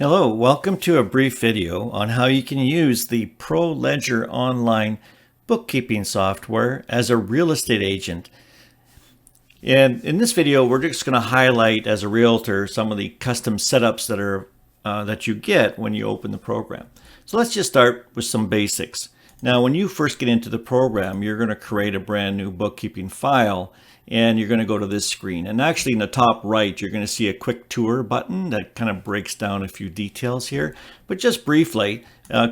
Hello, welcome to a brief video on how you can use the Pro Ledger online bookkeeping software as a real estate agent. And in this video, we're just going to highlight as a realtor some of the custom setups that you get when you open the program. So let's just start with some basics. Now, when you first get into the program, you're going to create a brand new bookkeeping file, and you're going to go to this screen. And actually in the top right, you're going to see a quick tour button that kind of breaks down a few details here. But just briefly,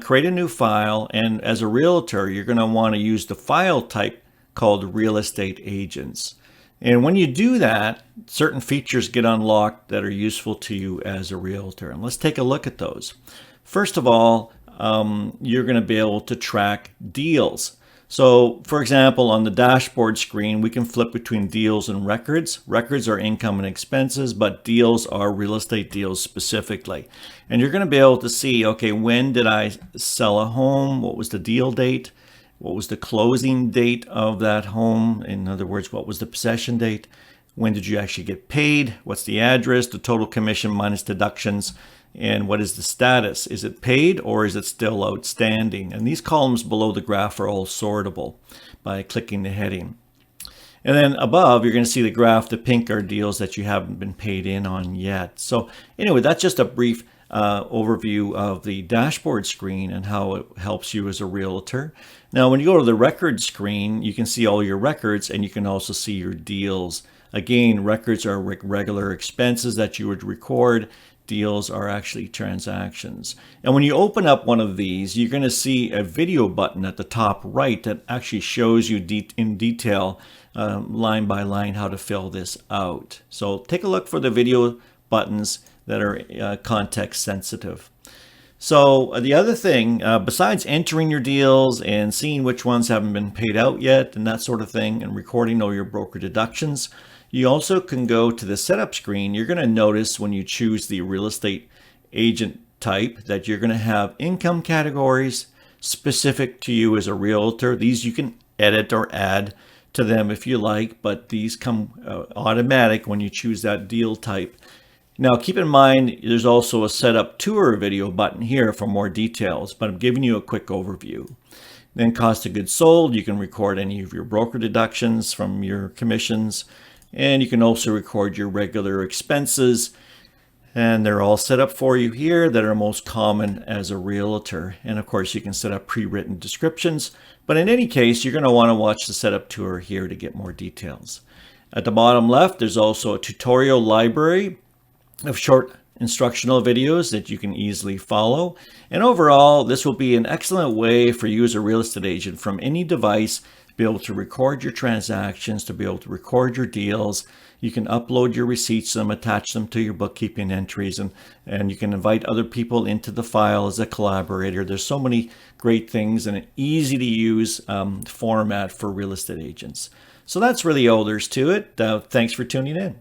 create a new file. And as a realtor, you're going to want to use the file type called real estate agents. And when you do that, certain features get unlocked that are useful to you as a realtor. And let's take a look at those. First of all, you're going to be able to track deals. So, for example, on the dashboard screen, we can flip between deals and records. Records are income and expenses, but deals are real estate deals specifically. And you're going to be able to see, okay, when did I sell a home? What was the deal date? What was the closing date of that home? In other words, what was the possession date? When did you actually get paid? What's the address, the total commission minus deductions? And what is the status? Is it paid or is it still outstanding? And these columns below the graph are all sortable by clicking the heading. And then above, you're going to see the graph. The pink are deals that you haven't been paid in on yet. So anyway, that's just a brief overview of the dashboard screen and how it helps you as a realtor. Now, when you go to the record screen, you can see all your records and you can also see your deals. Again, records are regular expenses that you would record. Deals are actually transactions. And when you open up one of these, you're going to see a video button at the top right that actually shows you in detail, line by line, how to fill this out. So take a look for the video buttons that are context sensitive. So the other thing, besides entering your deals and seeing which ones haven't been paid out yet and that sort of thing, and recording all your broker deductions, you also can go to the setup screen. You're going to notice when you choose the real estate agent type that you're going to have income categories specific to you as a realtor. These you can edit or add to them if you like, but these come automatic when you choose that deal type. Now, keep in mind, there's also a setup tour video button here for more details, but I'm giving you a quick overview. Then cost of goods sold, you can record any of your broker deductions from your commissions. And you can also record your regular expenses, and they're all set up for you here that are most common as a realtor. And of course, you can set up pre-written descriptions, but in any case, you're going to want to watch the setup tour here to get more details. At the bottom left, there's also a tutorial library of short instructional videos that you can easily follow. And overall, this will be an excellent way for you as a real estate agent from any device be able to record your transactions, to be able to record your deals. You can upload your receipts and attach them to your bookkeeping entries, and you can invite other people into the file as a collaborator. There's so many great things and an easy to use format for real estate agents. So that's really all there's to it. Thanks for tuning in.